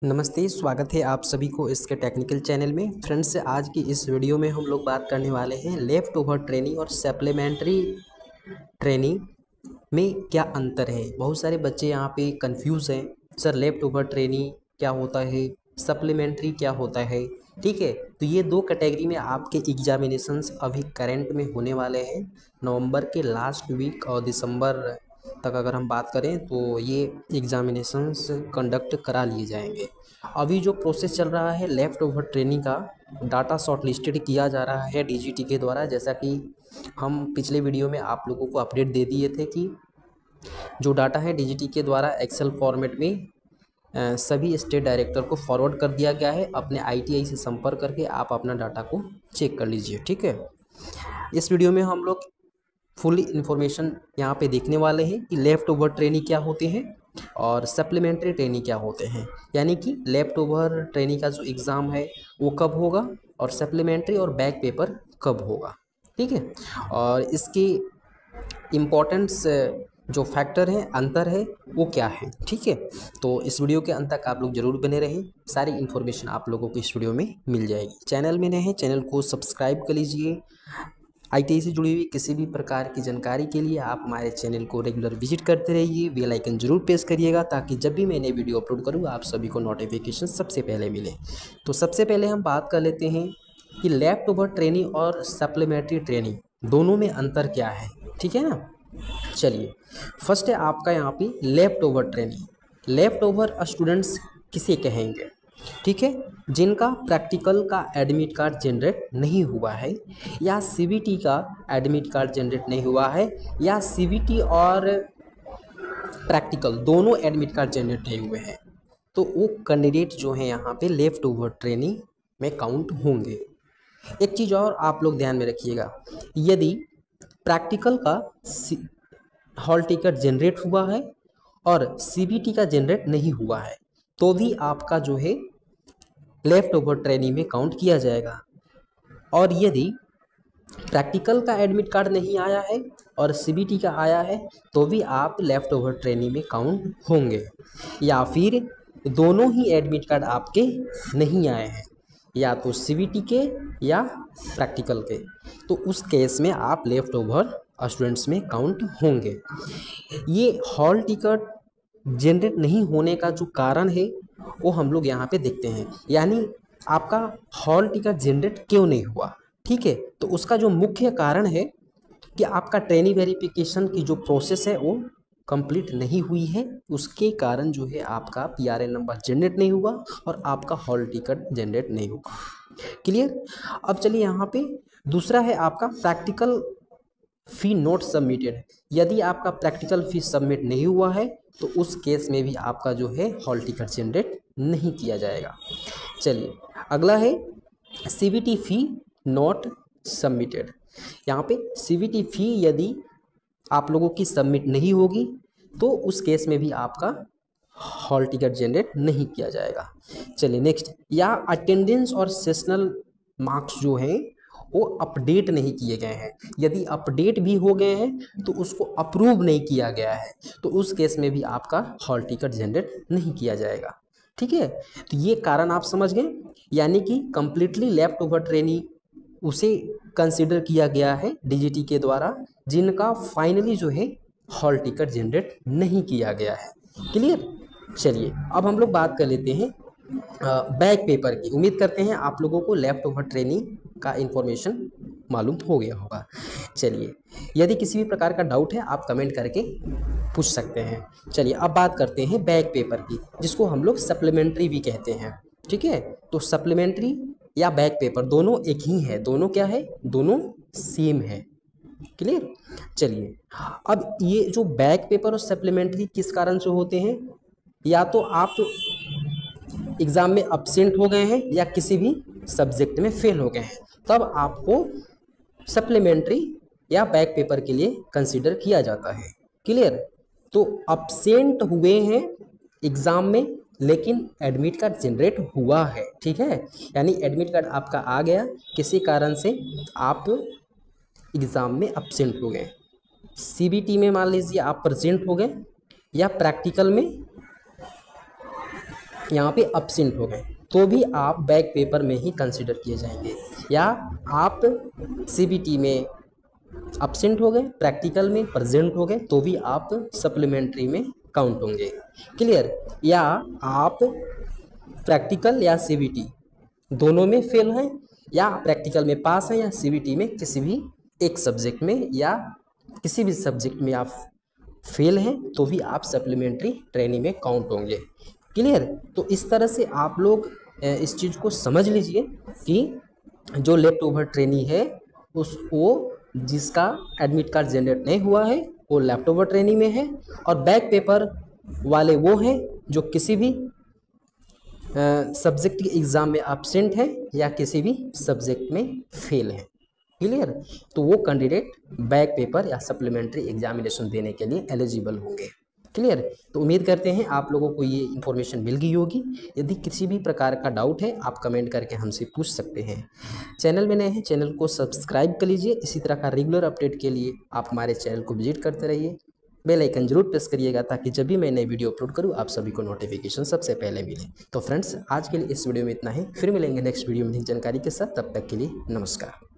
नमस्ते, स्वागत है आप सभी को इसके टेक्निकल चैनल में। फ्रेंड्स, आज की इस वीडियो में हम लोग बात करने वाले हैं लेफ़्ट ओवर ट्रेनिंग और सप्लीमेंट्री ट्रेनिंग में क्या अंतर है। बहुत सारे बच्चे यहाँ पे कंफ्यूज हैं, सर लेफ़्ट ओवर ट्रेनिंग क्या होता है, सप्लीमेंट्री क्या होता है। ठीक है, तो ये दो कैटेगरी में आपके एग्जामिनेशंस अभी करंट में होने वाले हैं। नवंबर के लास्ट वीक और दिसंबर तक अगर हम बात करें तो ये एग्जामिनेशंस कंडक्ट करा लिए जाएंगे। अभी जो प्रोसेस चल रहा है लेफ़्ट ओवर ट्रेनिंग का, डाटा शॉर्टलिस्टेड किया जा रहा है डीजीटी के द्वारा। जैसा कि हम पिछले वीडियो में आप लोगों को अपडेट दे दिए थे कि जो डाटा है डीजीटी के द्वारा एक्सेल फॉर्मेट में सभी स्टेट डायरेक्टर को फॉरवर्ड कर दिया गया है। अपने आईटीआई से संपर्क करके आप अपना डाटा को चेक कर लीजिए। ठीक है, इस वीडियो में हम लोग फुल इन्फॉर्मेशन यहाँ पे देखने वाले हैं कि लेफ़्ट ओवर ट्रेनिंग क्या होते हैं और सप्लीमेंट्री ट्रेनिंग क्या होते हैं। यानी कि लेफ़्ट ओवर ट्रेनिंग का जो एग्ज़ाम है वो कब होगा और सप्लीमेंट्री और बैक पेपर कब होगा। ठीक है, और इसकी इम्पोर्टेंस जो फैक्टर है, अंतर है, वो क्या है। ठीक है, तो इस वीडियो के अंत तक आप लोग ज़रूर बने रहें, सारी इन्फॉर्मेशन आप लोगों को इस वीडियो में मिल जाएगी। चैनल में नए हैं, चैनल को सब्सक्राइब कर लीजिए। आईटीआई से जुड़ी हुई किसी भी प्रकार की जानकारी के लिए आप हमारे चैनल को रेगुलर विजिट करते रहिए। बेल आइकन जरूर प्रेस करिएगा ताकि जब भी मैं नई वीडियो अपलोड करूँ आप सभी को नोटिफिकेशन सबसे पहले मिले। तो सबसे पहले हम बात कर लेते हैं कि लेफ़्ट ओवर ट्रेनिंग और सप्लीमेंट्री ट्रेनिंग दोनों में अंतर क्या है। ठीक है ना, चलिए फर्स्ट है आपका यहाँ पे left over training. Left over students किसे कहेंगे? ठीक है, जिनका प्रैक्टिकल का एडमिट कार्ड जनरेट नहीं हुआ है या सीबीटी का एडमिट कार्ड जनरेट नहीं हुआ है या सीबीटी और प्रैक्टिकल दोनों एडमिट कार्ड जनरेट नहीं हुए हैं, तो वो कैंडिडेट जो हैं यहाँ पे लेफ़्ट ओवर ट्रेनिंग में काउंट होंगे। एक चीज़ और आप लोग ध्यान में रखिएगा, यदि प्रैक्टिकल का हॉल टिकट जनरेट हुआ है और सीबीटी का जनरेट नहीं हुआ है तो भी आपका जो है लेफ़्ट ओवर ट्रेनिंग में काउंट किया जाएगा। और यदि प्रैक्टिकल का एडमिट कार्ड नहीं आया है और सीबीटी का आया है तो भी आप लेफ़्ट ओवर ट्रेनिंग में काउंट होंगे। या फिर दोनों ही एडमिट कार्ड आपके नहीं आए हैं, या तो सीबीटी के या प्रैक्टिकल के, तो उस केस में आप लेफ़्ट ओवर स्टूडेंट्स में काउंट होंगे। ये हॉल टिकट जनरेट नहीं होने का जो कारण है वो हम लोग यहाँ पे देखते हैं। यानी आपका हॉल टिकट जनरेट क्यों नहीं हुआ? ठीक है, तो उसका जो मुख्य कारण है कि आपका ट्रेनिंग वेरिफिकेशन की जो प्रोसेस है वो कंप्लीट नहीं हुई है, उसके कारण जो है आपका पीआरएन नंबर जनरेट नहीं हुआ और आपका हॉल टिकट जनरेट नहीं हुआ। क्लियर? अब चलिए यहाँ पे दूसरा है आपका प्रैक्टिकल फी नोट सबमिटेड। यदि आपका प्रैक्टिकल फी सबमिट नहीं हुआ है तो उस केस में भी आपका जो है हॉल टिकट जनरेट नहीं किया जाएगा। चलिए अगला है सीबीटी फी नॉट सबमिटेड। यहाँ पे सीबीटी फी यदि आप लोगों की सबमिट नहीं होगी तो उस केस में भी आपका हॉल टिकट जनरेट नहीं किया जाएगा। चलिए नेक्स्ट, या अटेंडेंस और सेशनल मार्क्स जो हैं वो अपडेट नहीं किए गए हैं। यदि अपडेट भी हो गए हैं तो उसको अप्रूव नहीं किया गया है तो उस केस में भी आपका हॉल टिकट जनरेट नहीं किया जाएगा। ठीक है, तो ये कारण आप समझ गए। यानी कि कंप्लीटली लेफ़्ट ओवर ट्रेनिंग उसे कंसिडर किया गया है डीजीटी के द्वारा जिनका फाइनली जो है हॉल टिकट जनरेट नहीं किया गया है। क्लियर? चलिए अब हम लोग बात कर लेते हैं बैक पेपर की। उम्मीद करते हैं आप लोगों को लेफ़्ट ओवर ट्रेनिंग का इन्फॉर्मेशन मालूम हो गया होगा। चलिए, यदि किसी भी प्रकार का डाउट है आप कमेंट करके पूछ सकते हैं। चलिए अब बात करते हैं बैक पेपर की, जिसको हम लोग सप्लीमेंट्री भी कहते हैं। ठीक है, तो सप्लीमेंट्री या बैक पेपर दोनों एक ही है, दोनों क्या है, दोनों सेम है। क्लियर? चलिए अब ये जो बैक पेपर और सप्लीमेंट्री किस कारण से होते हैं, या तो आप एग्ज़ाम में अब्सेंट हो गए हैं या किसी भी सब्जेक्ट में फेल हो गए हैं, तब आपको सप्लीमेंट्री या बैक पेपर के लिए कंसीडर किया जाता है। क्लियर? तो अब्सेंट हुए हैं एग्ज़ाम में लेकिन एडमिट कार्ड जनरेट हुआ है। ठीक है, यानी एडमिट कार्ड आपका आ गया, किसी कारण से आप एग्ज़ाम में अब्सेंट हो गए। सीबीटी में मान लीजिए आप प्रेजेंट हो गए या प्रैक्टिकल में यहाँ पे absent हो गए तो भी आप बैक पेपर में ही कंसिडर किए जाएंगे, या आप CBT में absent हो गए, प्रैक्टिकल में प्रेजेंट हो गए तो भी आप सप्लीमेंट्री में काउंट होंगे। क्लियर? या आप प्रैक्टिकल या CBT दोनों में फेल हैं, या प्रैक्टिकल में पास हैं, या CBT में किसी भी एक सब्जेक्ट में या किसी भी सब्जेक्ट में आप फेल हैं तो भी आप सप्लीमेंट्री ट्रेनिंग में काउंट होंगे। क्लियर? तो इस तरह से आप लोग इस चीज़ को समझ लीजिए कि जो लेफ्ट ओवर ट्रेनी है वो जिसका एडमिट कार्ड जनरेट नहीं हुआ है वो लेफ्ट ओवर ट्रेनिंग में है, और बैक पेपर वाले वो हैं जो किसी भी सब्जेक्ट के एग्ज़ाम में एब्सेंट है या किसी भी सब्जेक्ट में फेल है। क्लियर? तो वो कैंडिडेट बैक पेपर या सप्लीमेंट्री एग्जामिनेशन देने के लिए एलिजिबल होंगे। क्लियर? तो उम्मीद करते हैं आप लोगों को ये इन्फॉर्मेशन मिल गई होगी। यदि किसी भी प्रकार का डाउट है आप कमेंट करके हमसे पूछ सकते हैं। चैनल में नए हैं, चैनल को सब्सक्राइब कर लीजिए। इसी तरह का रेगुलर अपडेट के लिए आप हमारे चैनल को विजिट करते रहिए। बेल आइकन जरूर प्रेस करिएगा ताकि जब भी मैं नई वीडियो अपलोड करूँ आप सभी को नोटिफिकेशन सबसे पहले मिले। तो फ्रेंड्स, आज के लिए इस वीडियो में इतना ही, फिर मिलेंगे नेक्स्ट वीडियो में नई जानकारी के साथ। तब तक के लिए नमस्कार।